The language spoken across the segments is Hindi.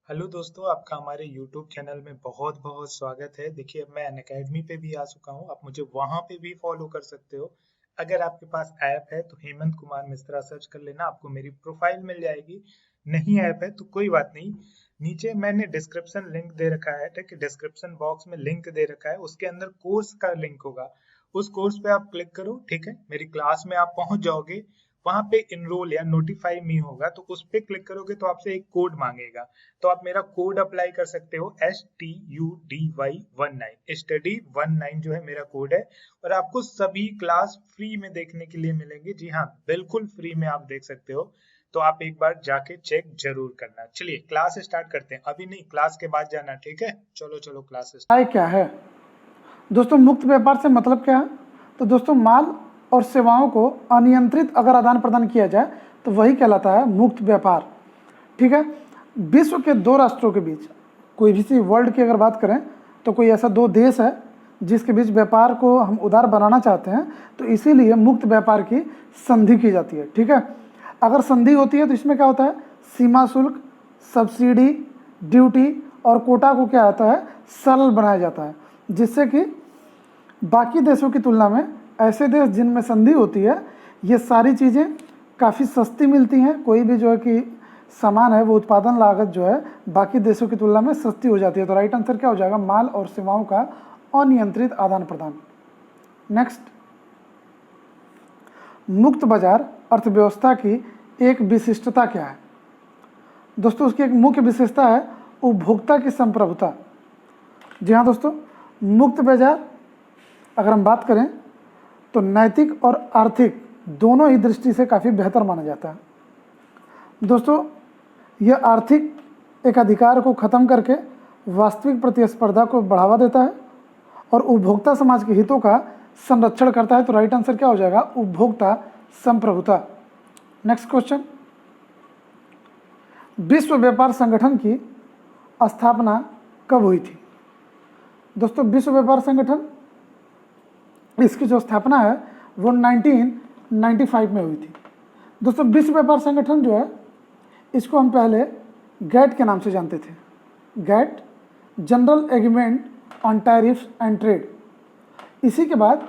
हेलो दोस्तों, आपका हमारे YouTube चैनल में बहुत बहुत स्वागत है। देखिए, मैं अनअकैडमी पे भी आ चुका हूँ। आप मुझे वहाँ पे भी फॉलो कर सकते हो। अगर आपके पास ऐप है तो हेमंत कुमार मिश्रा सर्च कर लेना, आपको मेरी प्रोफाइल मिल जाएगी। नहीं ऐप है तो कोई बात नहीं, नीचे मैंने डिस्क्रिप्शन लिंक दे रखा है। ठीक है, डिस्क्रिप्शन बॉक्स में लिंक दे रखा है, उसके अंदर कोर्स का लिंक होगा। उस कोर्स पे आप क्लिक करो। ठीक है, मेरी क्लास में आप पहुंच जाओगे। वहां पे इनरोल या नोटिफाई मी होगा, तो उस पे क्लिक करोगे तो आपसे एक कोड मांगेगा। तो आप मेरा कोड अप्लाई कर सकते हो, STUDY19 STUDY19 जो है मेरा कोड है। और आपको सभी क्लास फ्री में देखने के लिए मिलेंगे। जी हाँ, बिल्कुल फ्री में आप देख सकते हो। तो आप एक बार जाके चेक जरूर करना। चलिए क्लास स्टार्ट करते हैं। अभी नहीं, क्लास के बाद जाना। ठीक है, चलो चलो क्लास व्यवसाय क्या है दोस्तों? मुक्त व्यापार से मतलब क्या है? तो दोस्तों, माल और सेवाओं को अनियंत्रित अगर आदान प्रदान किया जाए तो वही कहलाता है मुक्त व्यापार। ठीक है, विश्व के दो राष्ट्रों के बीच, कोई भी सी वर्ल्ड की अगर बात करें तो कोई ऐसा दो देश है जिसके बीच व्यापार को हम उदार बनाना चाहते हैं, तो इसीलिए मुक्त व्यापार की संधि की जाती है। ठीक है, अगर संधि होती है तो इसमें क्या होता है? सीमा शुल्क, सब्सिडी, ड्यूटी और कोटा को क्या आता है? सरल बनाया जाता है, जिससे कि बाकी देशों की तुलना में ऐसे देश जिनमें संधि होती है, ये सारी चीज़ें काफ़ी सस्ती मिलती हैं। कोई भी जो है कि सामान है वो उत्पादन लागत जो है बाकी देशों की तुलना में सस्ती हो जाती है। तो राइट आंसर क्या हो जाएगा? माल और सेवाओं का अनियंत्रित आदान प्रदान। नेक्स्ट, मुक्त बाजार अर्थव्यवस्था की एक विशिष्टता क्या है? दोस्तों, उसकी एक मुख्य विशेषता है उपभोक्ता की संप्रभुता। जी हाँ दोस्तों, मुक्त बाजार अगर हम बात करें तो नैतिक और आर्थिक दोनों ही दृष्टि से काफ़ी बेहतर माना जाता है। दोस्तों, यह आर्थिक एक अधिकार को ख़त्म करके वास्तविक प्रतिस्पर्धा को बढ़ावा देता है और उपभोक्ता समाज के हितों का संरक्षण करता है। तो राइट आंसर क्या हो जाएगा? उपभोक्ता संप्रभुता। नेक्स्ट क्वेश्चन, विश्व व्यापार संगठन की स्थापना कब हुई थी? दोस्तों, विश्व व्यापार संगठन, इसकी जो स्थापना है वो 1995 में हुई थी। दोस्तों, विश्व व्यापार संगठन जो है इसको हम पहले गैट के नाम से जानते थे। GATT, general agreement on tariffs and trade. इसी के बाद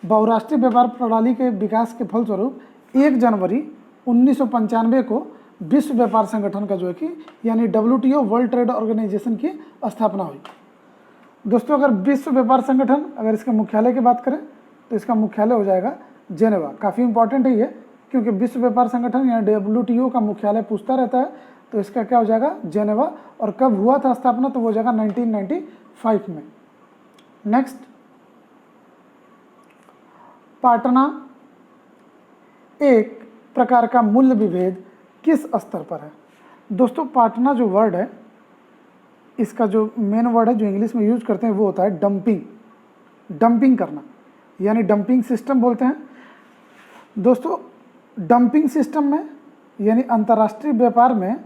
बहुराष्ट्रीय व्यापार प्रणाली के विकास के फलस्वरूप 1 जनवरी 1995 को विश्व व्यापार संगठन का जो है कि यानी WTO वर्ल्ड ट्रेड ऑर्गेनाइजेशन की स्थापना हुई। दोस्तों, अगर विश्व व्यापार संगठन, अगर इसके मुख्यालय की बात करें तो इसका मुख्यालय हो जाएगा जेनेवा। काफ़ी इंपॉर्टेंट है ये, क्योंकि विश्व व्यापार संगठन यानी WTO का मुख्यालय पूछता रहता है, तो इसका क्या हो जाएगा? जेनेवा। और कब हुआ था स्थापना? तो वो हो जाएगा 1995 में। नेक्स्ट, पाटना एक प्रकार का मूल्य विभेद किस स्तर पर है? दोस्तों, पाटना जो वर्ड है, इसका जो मेन वर्ड है जो इंग्लिश में यूज करते हैं वो होता है डंपिंग। डंपिंग करना यानी डंपिंग सिस्टम बोलते हैं। दोस्तों, डंपिंग सिस्टम में यानी अंतर्राष्ट्रीय व्यापार में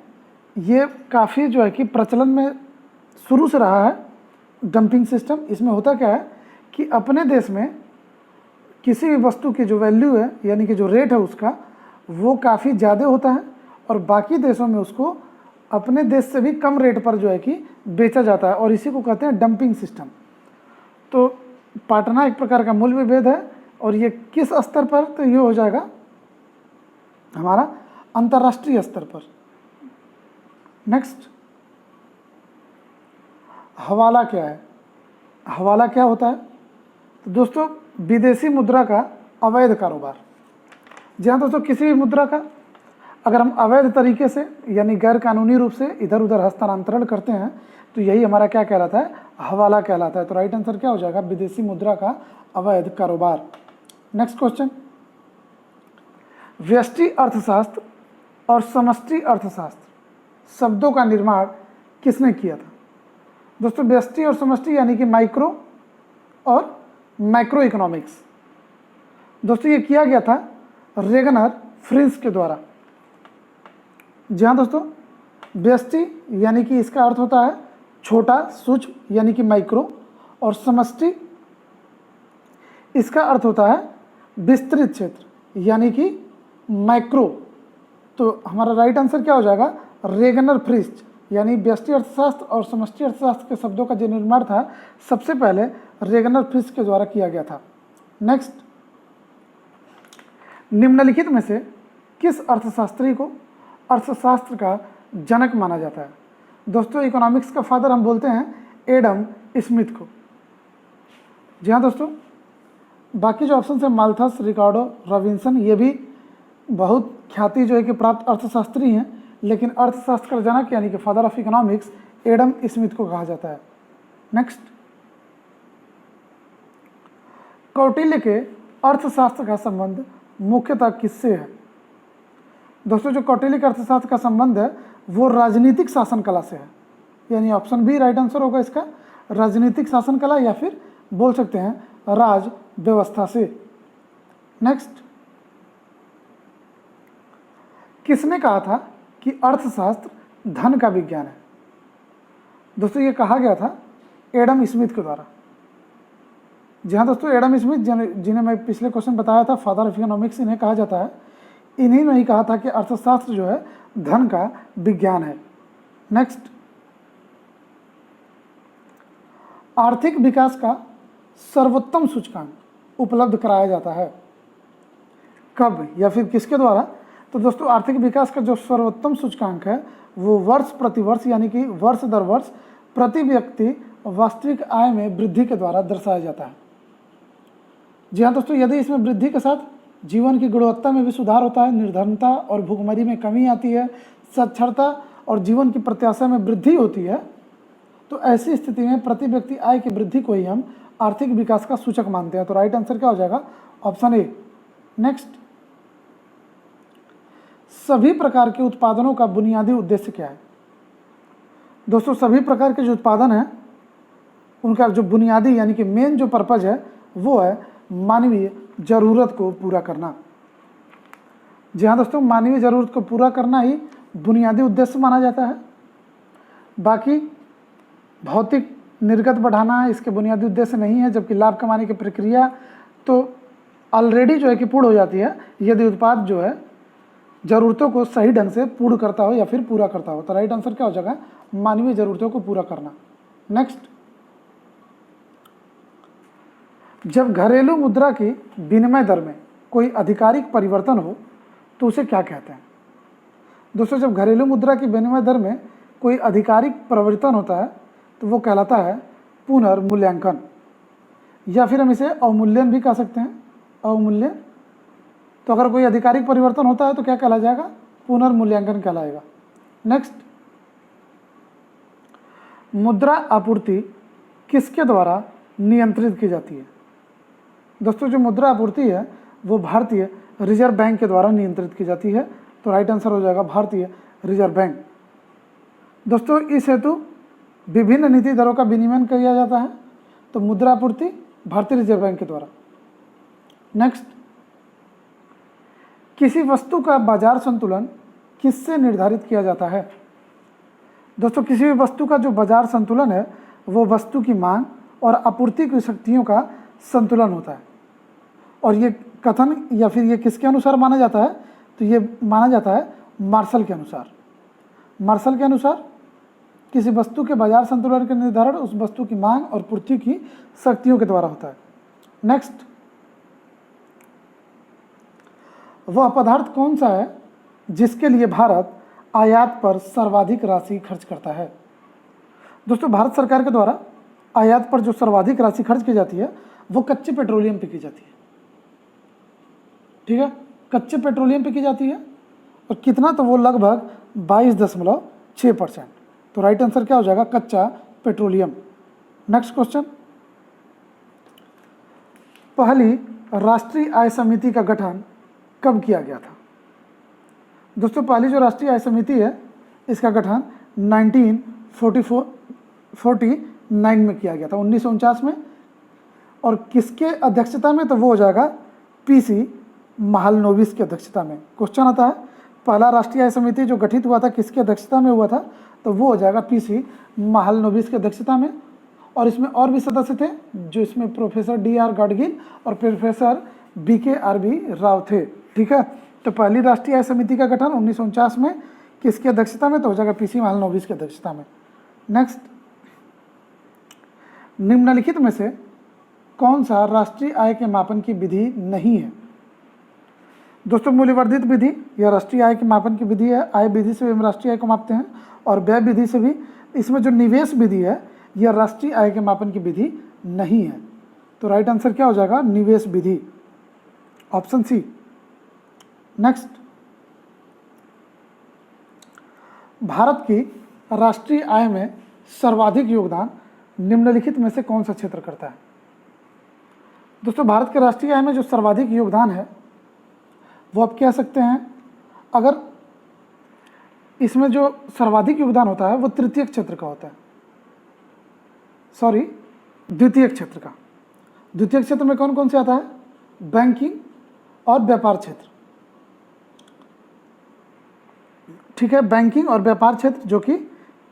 ये काफ़ी जो है कि प्रचलन में शुरू से रहा है डंपिंग सिस्टम। इसमें होता क्या है कि अपने देश में किसी भी वस्तु की जो वैल्यू है यानी कि जो रेट है उसका, वो काफ़ी ज़्यादा होता है और बाकी देशों में उसको अपने देश से भी कम रेट पर जो है कि बेचा जाता है, और इसी को कहते हैं डंपिंग सिस्टम। तो पाटना एक प्रकार का मूल्य विभेद है, और ये किस स्तर पर? तो ये हो जाएगा हमारा अंतर्राष्ट्रीय स्तर पर। नेक्स्ट, हवाला क्या है? हवाला क्या होता है? तो दोस्तों, विदेशी मुद्रा का अवैध कारोबार। जी हाँ दोस्तों, किसी भी मुद्रा का अगर हम अवैध तरीके से यानी गैर कानूनी रूप से इधर उधर हस्तांतरण करते हैं तो यही हमारा क्या कहलाता है? हवाला कहलाता है। तो राइट आंसर क्या हो जाएगा? विदेशी मुद्रा का अवैध कारोबार। नेक्स्ट क्वेश्चन, व्यष्टि अर्थशास्त्र और समष्टि अर्थशास्त्र शब्दों का निर्माण किसने किया था? दोस्तों, व्यष्टि और समष्टि यानी कि माइक्रो और मैक्रो इकोनॉमिक्स। दोस्तों, ये किया गया था रेगनर फ्रिंस के द्वारा। जी हाँ दोस्तों, व्यष्टि यानी कि इसका अर्थ होता है छोटा, सूक्ष्म यानी कि माइक्रो, और समष्टि इसका अर्थ होता है विस्तृत क्षेत्र यानी कि मैक्रो। तो हमारा राइट आंसर क्या हो जाएगा? रेगनर फ्रिंच यानी व्यष्टि अर्थशास्त्र और समष्टि अर्थशास्त्र के शब्दों का जो निर्माण था सबसे पहले रेगनर फिश के द्वारा किया गया था। नेक्स्ट, निम्नलिखित में से किस अर्थशास्त्री को अर्थशास्त्र का जनक माना जाता है? दोस्तों, इकोनॉमिक्स का फादर हम बोलते हैं एडम स्मिथ को। जी हाँ दोस्तों, बाकी जो ऑप्शन है माल्थस, रिकार्डो, रॉबिन्सन, ये भी बहुत ख्याति जो है कि प्राप्त अर्थशास्त्री हैं, लेकिन अर्थशास्त्र का जनक यानी कि father of economics Adam Smith को कहा जाता है। नेक्स्ट, कौटिल्य के अर्थशास्त्र का संबंध मुख्यतः किससे है? दोस्तों, जो कौटिल्य के अर्थशास्त्र का संबंध है वो राजनीतिक शासन कला से है, यानी ऑप्शन बी राइट आंसर होगा इसका, राजनीतिक शासन कला या फिर बोल सकते हैं राज व्यवस्था से। नेक्स्ट, किसने कहा था कि अर्थशास्त्र धन का विज्ञान है? दोस्तों, ये कहा गया था एडम स्मिथ के द्वारा। जी हाँ दोस्तों, एडम स्मिथ जिन्हें मैं पिछले क्वेश्चन बताया था फादर ऑफ इकोनॉमिक्स इन्हें कहा जाता है, इन्हीं ने ही कहा था कि अर्थशास्त्र जो है धन का विज्ञान है। नेक्स्ट, आर्थिक विकास का सर्वोत्तम सूचकांक उपलब्ध कराया जाता है कब या फिर किसके द्वारा? तो दोस्तों, आर्थिक विकास का जो सर्वोत्तम सूचकांक है वो वर्ष प्रति वर्ष यानी कि वर्ष दर वर्ष प्रति व्यक्ति वास्तविक आय में वृद्धि के द्वारा दर्शाया जाता है। जी हाँ दोस्तों, यदि इसमें वृद्धि के साथ जीवन की गुणवत्ता में भी सुधार होता है, निर्धनता और भुखमरी में कमी आती है, साक्षरता और जीवन की प्रत्याशा में वृद्धि होती है, तो ऐसी स्थिति में प्रति व्यक्ति आय की वृद्धि को ही हम आर्थिक विकास का सूचक मानते हैं। तो राइट आंसर क्या हो जाएगा? Option A. नेक्स्ट, सभी प्रकार के उत्पादनों का बुनियादी उद्देश्य क्या है? दोस्तों, सभी प्रकार के जो उत्पादन हैं उनका जो बुनियादी यानी कि मेन जो पर्पज है वो है मानवीय ज़रूरत को पूरा करना। जी हाँ दोस्तों, मानवीय ज़रूरत को पूरा करना ही बुनियादी उद्देश्य माना जाता है। बाकी भौतिक निर्गत बढ़ाना इसके बुनियादी उद्देश्य नहीं है, जबकि लाभ कमाने की प्रक्रिया तो ऑलरेडी जो है कि पूर्ण हो जाती है यदि उत्पाद जो है ज़रूरतों को सही ढंग से पूर्ण करता हो या फिर पूरा करता हो। तो राइट आंसर क्या हो जाएगा? मानवीय ज़रूरतों को पूरा करना। नेक्स्ट, जब घरेलू मुद्रा की विनिमय दर में कोई आधिकारिक परिवर्तन हो तो उसे क्या कहते हैं? दोस्तों, जब घरेलू मुद्रा की विनिमय दर में कोई आधिकारिक परिवर्तन होता है तो वो कहलाता है पुनर्मूल्यांकन, या फिर हम इसे अवमूल्यन भी कह सकते हैं, अवमूल्यन। तो अगर कोई आधिकारिक परिवर्तन होता है तो क्या कहला जाएगा? पुनर्मूल्यांकन कहलाएगा। नेक्स्ट, मुद्रा आपूर्ति किसके द्वारा नियंत्रित की जाती है? दोस्तों, जो मुद्रा आपूर्ति है वो भारतीय रिजर्व बैंक के द्वारा नियंत्रित की जाती है। तो राइट आंसर हो जाएगा भारतीय रिजर्व बैंक। दोस्तों, इस हेतु विभिन्न नीति दरों का विनिमय किया जाता है, तो मुद्रा आपूर्ति भारतीय रिजर्व बैंक के द्वारा। नेक्स्ट, किसी वस्तु का बाजार संतुलन किससे निर्धारित किया जाता है? दोस्तों, किसी भी वस्तु का जो बाजार संतुलन है वो वस्तु की मांग और आपूर्ति की शक्तियों का संतुलन होता है। और ये कथन या फिर ये किसके अनुसार माना जाता है? तो ये माना जाता है मार्शल के अनुसार। मार्शल के अनुसार किसी वस्तु के बाजार संतुलन का निर्धारण उस वस्तु की मांग और पूर्ति की शक्तियों के द्वारा होता है। नेक्स्ट, वह पदार्थ कौन सा है जिसके लिए भारत आयात पर सर्वाधिक राशि खर्च करता है? दोस्तों, भारत सरकार के द्वारा आयात पर जो सर्वाधिक राशि खर्च की जाती है वो कच्चे पेट्रोलियम पे की जाती है। ठीक है, कच्चे पेट्रोलियम पे की जाती है, और कितना? तो वो लगभग 22.6%। तो राइट आंसर क्या हो जाएगा? कच्चा पेट्रोलियम। नेक्स्ट क्वेश्चन, पहली राष्ट्रीय आय समिति का गठन कब किया गया था? दोस्तों, पहली जो राष्ट्रीय आय समिति है इसका गठन 1949 में किया गया था, 1949 में। और किसके अध्यक्षता में? तो वो हो जाएगा पीसी महालनोबिस की अध्यक्षता में। क्वेश्चन आता है पहला राष्ट्रीय आय समिति जो गठित हुआ था किसकी अध्यक्षता में हुआ था? तो वो हो जाएगा पीसी महालनोबिस की अध्यक्षता में। और इसमें और भी सदस्य थे, जो इसमें प्रोफेसर D.R. गाडगिल और प्रोफेसर B.K.R.B. राव थे। ठीक है, तो पहली राष्ट्रीय आय समिति का गठन 1949 में किसकी अध्यक्षता में? तो हो जाएगा पीसी महालनोबिस की अध्यक्षता में। नेक्स्ट, निम्नलिखित में से कौन सा राष्ट्रीय आय के मापन की विधि नहीं है? दोस्तों, मूल्यवर्धित विधि यह राष्ट्रीय आय के मापन की विधि है। आय विधि से भी हम राष्ट्रीय आय को मापते हैं और व्यय विधि से भी। इसमें जो निवेश विधि है यह राष्ट्रीय आय के मापन की विधि नहीं है। तो राइट आंसर क्या हो जाएगा? निवेश विधि, ऑप्शन सी। नेक्स्ट, भारत की राष्ट्रीय आय में सर्वाधिक योगदान निम्नलिखित में से कौन सा क्षेत्र करता है? दोस्तों, भारत के राष्ट्रीय आय में जो सर्वाधिक योगदान है वो आप कह सकते हैं, अगर इसमें जो सर्वाधिक योगदान होता है वो तृतीय क्षेत्र का होता है, सॉरी द्वितीय क्षेत्र का। द्वितीय क्षेत्र में कौन कौन से आता है? बैंकिंग और व्यापार क्षेत्र, ठीक है। बैंकिंग और व्यापार क्षेत्र जो कि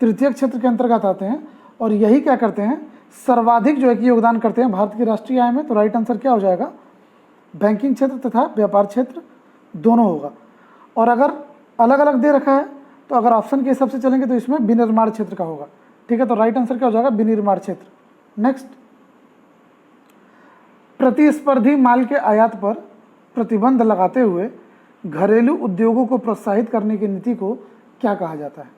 तृतीय क्षेत्र के अंतर्गत आते हैं और यही क्या करते हैं? सर्वाधिक जो है कि योगदान करते हैं भारत की राष्ट्रीय आय में। तो राइट आंसर क्या हो जाएगा? बैंकिंग क्षेत्र तथा व्यापार क्षेत्र दोनों होगा। और अगर अलग अलग दे रखा है तो अगर ऑप्शन के हिसाब से चलेंगे तो इसमें विनिर्माण क्षेत्र का होगा, ठीक है। तो राइट आंसर क्या हो जाएगा? विनिर्माण क्षेत्र। नेक्स्ट, प्रतिस्पर्धी माल के आयात पर प्रतिबंध लगाते हुए घरेलू उद्योगों को प्रोत्साहित करने की नीति को क्या कहा जाता है?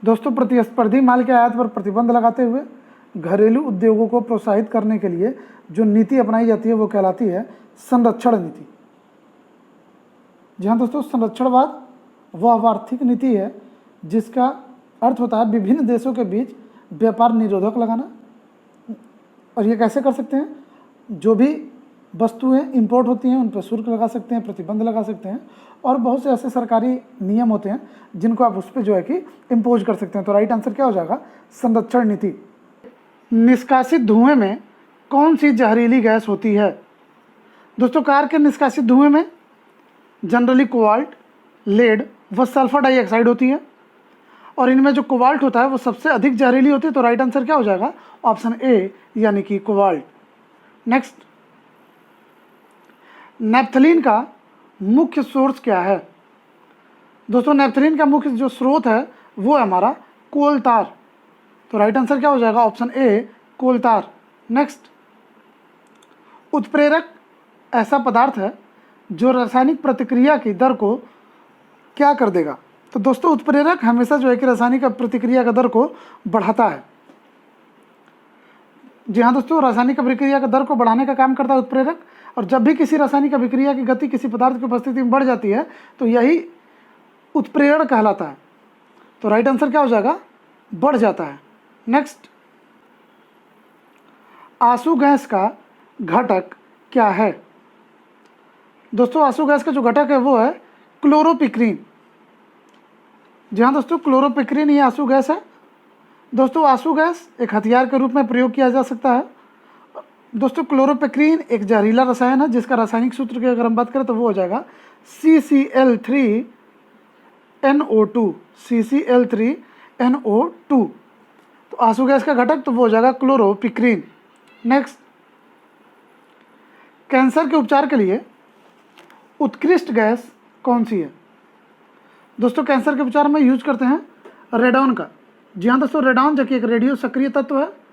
दोस्तों, प्रतिस्पर्धी माल के आयात पर प्रतिबंध लगाते हुए घरेलू उद्योगों को प्रोत्साहित करने के लिए जो नीति अपनाई जाती है वो कहलाती है संरक्षण नीति। जी हाँ दोस्तों, संरक्षणवाद वह आर्थिक नीति है जिसका अर्थ होता है विभिन्न देशों के बीच व्यापार निरोधक लगाना। और ये कैसे कर सकते हैं? जो भी वस्तुएं इंपोर्ट होती हैं उन पर शुल्क लगा सकते हैं, प्रतिबंध लगा सकते हैं, और बहुत से ऐसे सरकारी नियम होते हैं जिनको आप उस पर जो है कि इम्पोज कर सकते हैं। तो राइट आंसर क्या हो जाएगा? संरक्षण नीति। निष्कासित धुएं में कौन सी जहरीली गैस होती है? दोस्तों, कार के निष्कासित धुएं में जनरली कोबाल्ट, लेड व सल्फर डाइऑक्साइड होती है, और इनमें जो कोबाल्ट होता है वो सबसे अधिक जहरीली होती है। तो राइट आंसर क्या हो जाएगा? ऑप्शन ए, यानी कि कोबाल्ट। नेक्स्ट, नैप्थलीन का मुख्य सोर्स क्या है? दोस्तों, नैप्थलीन का मुख्य जो स्रोत है वो है हमारा कोलतार। तो राइट आंसर क्या हो जाएगा? Option A, कोलतार। नेक्स्ट, उत्प्रेरक ऐसा पदार्थ है जो रासायनिक प्रतिक्रिया की दर को क्या कर देगा? तो दोस्तों, उत्प्रेरक हमेशा जो है कि रासायनिक प्रतिक्रिया का दर को बढ़ाता है। जी हाँ दोस्तों, रासायनिक अभिक्रिया का दर को बढ़ाने का काम करता है उत्प्रेरक। और जब भी किसी रासायनिक अभिक्रिया की गति किसी पदार्थ की उपस्थिति में बढ़ जाती है तो यही उत्प्रेरण कहलाता है। तो राइट आंसर क्या हो जाएगा? बढ़ जाता है। नेक्स्ट, आंसू गैस का घटक क्या है? दोस्तों, आंसू गैस का जो घटक है वो है क्लोरोपिक्रीन। जी हाँ दोस्तों, क्लोरोपिक्रीन ही आंसू गैस है। दोस्तों, आंसू गैस एक हथियार के रूप में प्रयोग किया जा सकता है। दोस्तों, क्लोरोपिक्रीन एक जहरीला रसायन है जिसका रासायनिक सूत्र की अगर हम बात करें तो वो हो जाएगा CCl3NO2, CCl3NO2। तो आंसू गैस का घटक तो वो हो जाएगा क्लोरोपिक्रीन। नेक्स्ट, कैंसर के उपचार के लिए उत्कृष्ट गैस कौन सी है? दोस्तों, कैंसर के उपचार में यूज करते हैं रेडॉन का। जी हाँ दोस्तों, रेडॉन जो कि एक रेडियो सक्रिय तत्व है,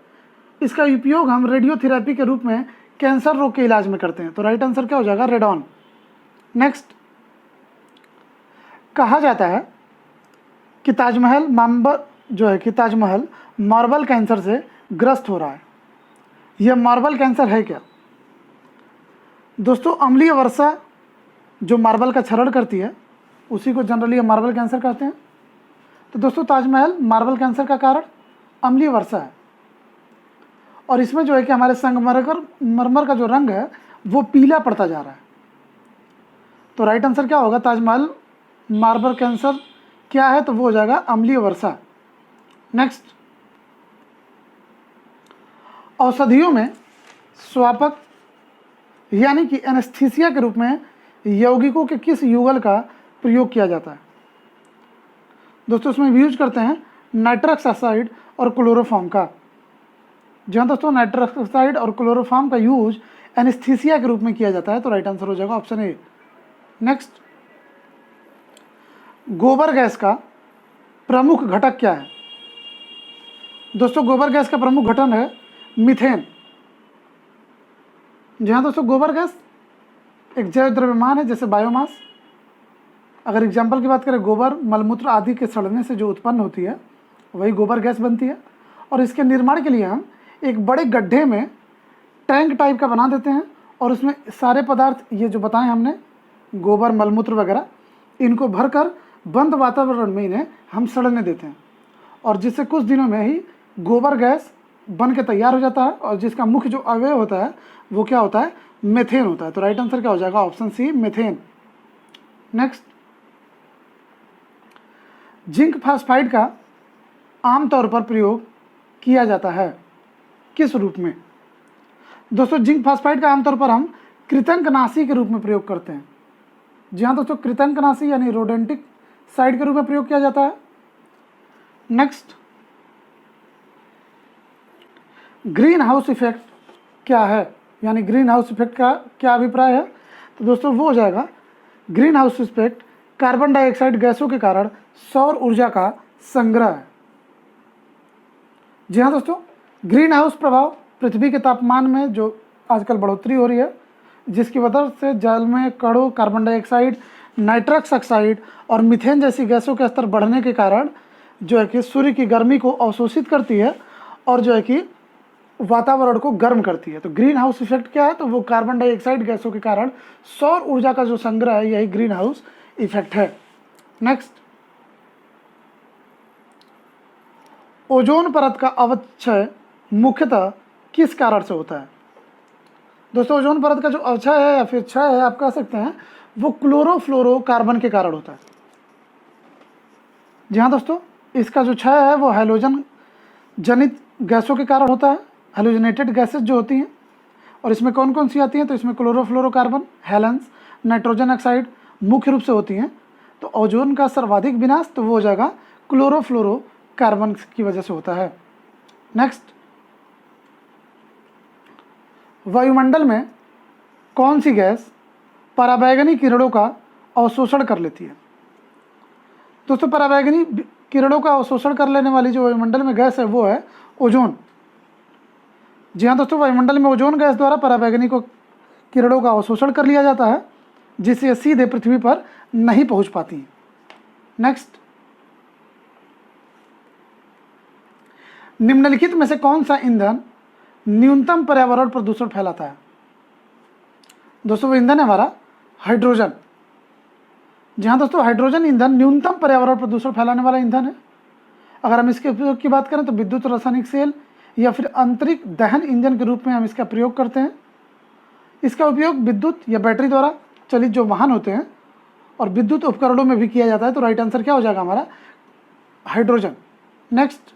इसका उपयोग हम रेडियोथेरेपी के रूप में कैंसर रोग के इलाज में करते हैं। तो राइट आंसर क्या हो जाएगा? रेडॉन। नेक्स्ट, कहा जाता है कि ताजमहल मार्बल कैंसर से ग्रस्त हो रहा है। यह मार्बल कैंसर है क्या? दोस्तों, अम्लीय वर्षा जो मार्बल का क्षरण करती है उसी को जनरली मार्बल कैंसर कहते हैं। तो दोस्तों, ताजमहल मार्बल कैंसर का कारण अम्लीय वर्षा है, और इसमें जो है कि हमारे संगमरमर का जो रंग है वो पीला पड़ता जा रहा है। तो राइट आंसर क्या होगा? ताजमहल मार्बल कैंसर क्या है? तो वो हो जाएगा अम्लीय वर्षा। नेक्स्ट, औषधियों में स्वापक यानी कि एनेस्थीसिया के रूप में यौगिकों के किस युगल का प्रयोग किया जाता है? दोस्तों, इसमें यूज करते हैं नाइट्रस ऑक्साइड और क्लोरोफॉर्म का। जी हाँ दोस्तों, नाइट्रस ऑक्साइड और क्लोरोफॉर्म का यूज एनेस्थीसिया के रूप में किया जाता है। तो राइट आंसर हो जाएगा ऑप्शन ए। नेक्स्ट, गोबर गैस का प्रमुख घटक क्या है? दोस्तों गोबर गैस का प्रमुख घटक है मीथेन। जी हाँ दोस्तों, गोबर गैस एक जैव द्रव्यमान है जैसे बायोमास। अगर एग्जाम्पल की बात करें, गोबर मलमूत्र आदि के सड़ने से जो उत्पन्न होती है वही गोबर गैस बनती है। और इसके निर्माण के लिए हम एक बड़े गड्ढे में टैंक टाइप का बना देते हैं और उसमें सारे पदार्थ ये जो बताएं हमने, गोबर मलमूत्र वगैरह, इनको भरकर बंद वातावरण में इन्हें हम सड़ने देते हैं और जिससे कुछ दिनों में ही गोबर गैस बन के तैयार हो जाता है। और जिसका मुख्य जो अवयव होता है वो क्या होता है? मेथेन होता है। तो राइट आंसर क्या हो जाएगा? Option C, methane. Next, zinc phosphide का आमतौर पर प्रयोग किया जाता है किस रूप में? दोस्तों जिंक फास्फाइड का आमतौर पर हम कृतंकनाशी के रूप में प्रयोग करते हैं। जी हाँ दोस्तों, कृतंकनाशी यानी रोडेंटिक साइड के रूप में प्रयोग किया जाता है। नेक्स्ट, ग्रीन हाउस इफेक्ट क्या है, यानी ग्रीन हाउस इफेक्ट का क्या अभिप्राय है? तो दोस्तों वो हो जाएगा, green house effect carbon dioxide गैसों के कारण सौर ऊर्जा का संग्रह है। जी हाँ दोस्तों, ग्रीन हाउस प्रभाव पृथ्वी के तापमान में जो आजकल बढ़ोतरी हो रही है, जिसकी वजह से जल में कणों, कार्बन डाइऑक्साइड, नाइट्रस ऑक्साइड और मीथेन जैसी गैसों का स्तर बढ़ने के कारण जो है कि सूर्य की गर्मी को अवशोषित करती है और जो है कि वातावरण को गर्म करती है। तो ग्रीन हाउस इफेक्ट क्या है? तो वो कार्बन डाइऑक्साइड गैसों के कारण सौर ऊर्जा का जो संग्रह है, यही ग्रीन हाउस इफेक्ट है। नेक्स्ट, ओजोन परत का अवक्षय मुख्यतः किस कारण से होता है? दोस्तों ओजोन परत का जो अवक्षय है या फिर क्षय है, आप कह सकते हैं, वो क्लोरोफ्लोरोकार्बन के कारण होता है। जी हाँ दोस्तों, इसका जो क्षय है वो हैलोजन जनित गैसों के कारण होता है, हैलोजनेटेड गैसेस जो होती हैं। और इसमें कौन कौन सी आती हैं? तो इसमें क्लोरोफ्लोरोकार्बन, हेलेंस, नाइट्रोजन ऑक्साइड मुख्य रूप से होती हैं। तो ओजोन का सर्वाधिक विनाश तो वो हो जाएगा क्लोरोफ्लोरोकार्बन की वजह से होता है। नेक्स्ट, वायुमंडल में कौन सी गैस पराबैंगनी किरणों का अवशोषण कर लेती है? दोस्तों पराबैंगनी किरणों का अवशोषण कर लेने वाली जो वायुमंडल में गैस है वो है ओजोन। जी हाँ दोस्तों, वायुमंडल में ओजोन गैस द्वारा पराबैंगनी को किरणों का अवशोषण कर लिया जाता है, जिससे ये सीधे पृथ्वी पर नहीं पहुंच पाती हैं। नेक्स्ट, निम्नलिखित में से कौन सा ईंधन न्यूनतम पर्यावरण प्रदूषण फैलाता है? दोस्तों वो ईंधन है हमारा हाइड्रोजन। जी हाँ दोस्तों, हाइड्रोजन ईंधन न्यूनतम पर्यावरण प्रदूषण फैलाने वाला ईंधन है। अगर हम इसके उपयोग की बात करें तो विद्युत रासायनिक सेल या फिर आंतरिक दहन इंजन के रूप में हम इसका प्रयोग करते हैं। इसका उपयोग विद्युत या बैटरी द्वारा चलित जो वाहन होते हैं और विद्युत उपकरणों में भी किया जाता है। तो राइट आंसर क्या हो जाएगा हमारा? हाइड्रोजन। नेक्स्ट,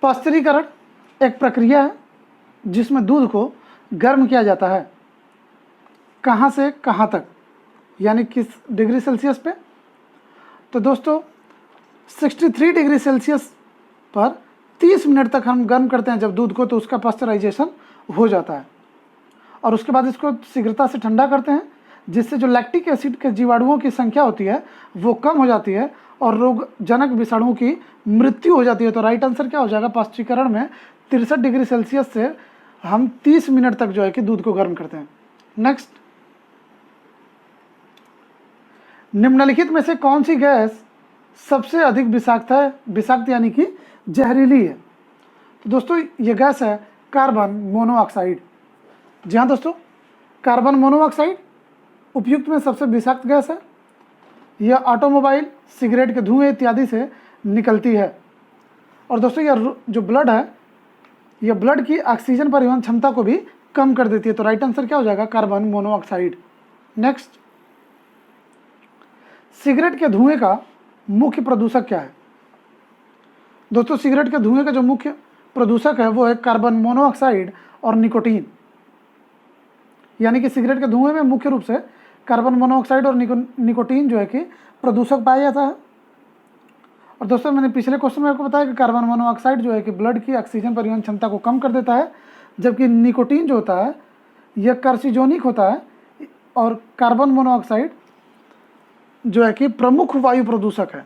पाश्चरीकरण एक प्रक्रिया है जिसमें दूध को गर्म किया जाता है। कहाँ से कहाँ तक, यानी किस डिग्री सेल्सियस पे? तो दोस्तों 63 डिग्री सेल्सियस पर 30 मिनट तक हम गर्म करते हैं जब दूध को, तो उसका पाश्चराइजेशन हो जाता है। और उसके बाद इसको शीघ्रता से ठंडा करते हैं, जिससे जो लैक्टिक एसिड के जीवाणुओं की संख्या होती है वो कम हो जाती है और रोगजनक विषाणुओं की मृत्यु हो जाती है। तो राइट आंसर क्या हो जाएगा? पाश्चरीकरण में 63 डिग्री सेल्सियस से हम 30 मिनट तक जो है कि दूध को गर्म करते हैं। नेक्स्ट, निम्नलिखित में से कौन सी गैस सबसे अधिक विषाक्त है? विषाक्त यानी कि जहरीली है। तो दोस्तों ये गैस है कार्बन मोनोऑक्साइड। जी हाँ दोस्तों, कार्बन मोनोऑक्साइड उपयुक्त में सबसे विषाक्त गैस है। यह ऑटोमोबाइल, सिगरेट के धुएं इत्यादि से निकलती है। और दोस्तों यह जो ब्लड है, यह ब्लड की ऑक्सीजन परिवहन क्षमता को भी कम कर देती है। तो राइट आंसर क्या हो जाएगा? Carbon monoxide. नेक्स्ट, सिगरेट के धुएं का मुख्य प्रदूषक क्या है? दोस्तों सिगरेट के धुएं का जो मुख्य प्रदूषक है वो है कार्बन मोनोऑक्साइड और निकोटीन। यानी कि सिगरेट के धुएं में मुख्य रूप से कार्बन मोनोऑक्साइड और निकोटीन जो है कि प्रदूषक पाया जाता है। और दोस्तों मैंने पिछले क्वेश्चन में आपको बताया कि कार्बन मोनोऑक्साइड जो है कि ब्लड की ऑक्सीजन परिवहन क्षमता को कम कर देता है, जबकि निकोटीन जो होता है यह कार्सिनोजेनिक होता है और कार्बन मोनोऑक्साइड जो है कि प्रमुख वायु प्रदूषक है।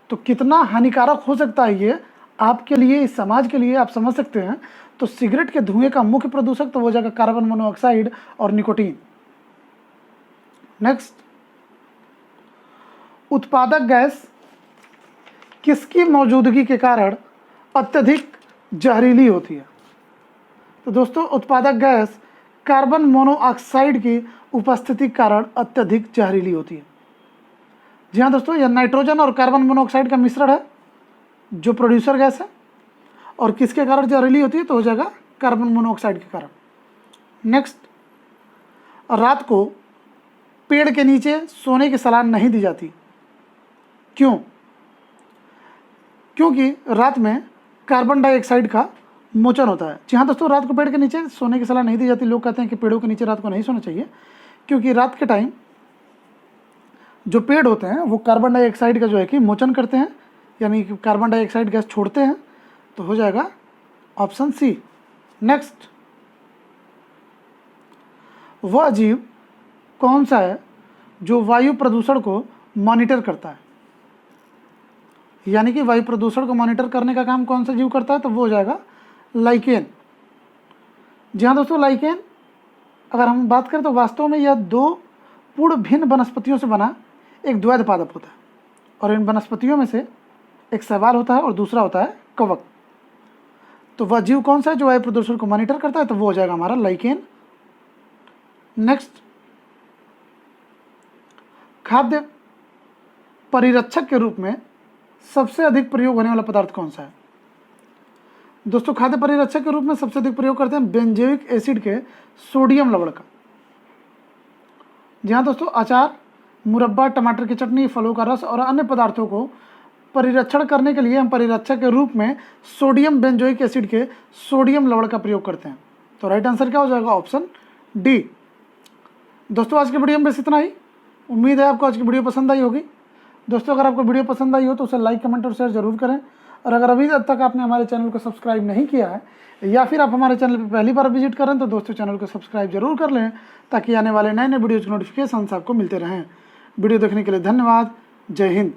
तो कितना हानिकारक हो सकता है ये आपके लिए, इस समाज के लिए, आप समझ सकते हैं। तो सिगरेट के धुएं का मुख्य प्रदूषक तो हो जाएगा कार्बन मोनोऑक्साइड और निकोटीन। नेक्स्ट, उत्पादक गैस किसकी मौजूदगी के कारण अत्यधिक जहरीली होती है? तो दोस्तों, उत्पादक गैस कार्बन मोनोऑक्साइड की उपस्थिति के कारण अत्यधिक जहरीली होती है। जी हाँ दोस्तों, यह नाइट्रोजन और कार्बन मोनोऑक्साइड का मिश्रण है जो प्रोड्यूसर गैस है। और किसके कारण जहरीली होती है? तो हो जाएगा कार्बन मोनोऑक्साइड के कारण। नेक्स्ट, रात को पेड़ के नीचे सोने की सलाह नहीं दी जाती, क्यों? क्योंकि रात में कार्बन डाइऑक्साइड का मोचन होता है। जी हाँ दोस्तों, रात को पेड़ के नीचे सोने की सलाह नहीं दी जाती। लोग कहते हैं कि पेड़ों के नीचे रात को नहीं सोना चाहिए, क्योंकि रात के टाइम जो पेड़ होते हैं वो कार्बन डाइऑक्साइड का जो है कि मोचन करते हैं, यानी कि कार्बन डाइऑक्साइड गैस छोड़ते हैं। तो हो जाएगा ऑप्शन सी। नेक्स्ट, वह जीव कौन सा है जो वायु प्रदूषण को मॉनिटर करता है? यानी कि वायु प्रदूषण को मॉनिटर करने का काम कौन सा जीव करता है? तो वो हो जाएगा लाइकेन। जी हाँ दोस्तों, लाइकेन अगर हम बात करें तो वास्तव में यह दो पूर्ण भिन्न वनस्पतियों से बना एक द्वैध पादप होता है। और इन वनस्पतियों में से एक शैवाल होता है और दूसरा होता है कवक। तो वह जीव कौन सा है जो वायु प्रदूषण को मॉनिटर करता है? तो वो हो जाएगा हमारा लाइकेन। नेक्स्ट, खाद्य परिरक्षक के रूप में सबसे अधिक प्रयोग होने वाला पदार्थ कौन सा है? दोस्तों, खाद्य परिरक्षक के रूप में सबसे अधिक प्रयोग करते हैं बेंजोइक एसिड के सोडियम लवण का। जी हाँ दोस्तों, अचार, मुरब्बा, टमाटर की चटनी, फलों का रस और अन्य पदार्थों को परिरक्षण करने के लिए हम परिरक्षक के रूप में सोडियम बेंजोइक एसिड के सोडियम लवण का प्रयोग करते हैं। तो राइट आंसर क्या हो जाएगा? Option D. दोस्तों, आज की वीडियो में बस इतना ही। उम्मीद है आपको आज की वीडियो पसंद आई होगी। दोस्तों, अगर आपको वीडियो पसंद आई हो तो उसे लाइक, कमेंट और शेयर जरूर करें। और अगर अभी तक आपने हमारे चैनल को सब्सक्राइब नहीं किया है, या फिर आप हमारे चैनल पर पहली बार विजिट करें, तो दोस्तों चैनल को सब्सक्राइब जरूर कर लें, ताकि आने वाले नए नए वीडियोज़ के नोटिफिकेशन आपको मिलते रहें। वीडियो देखने के लिए धन्यवाद। जय हिंद।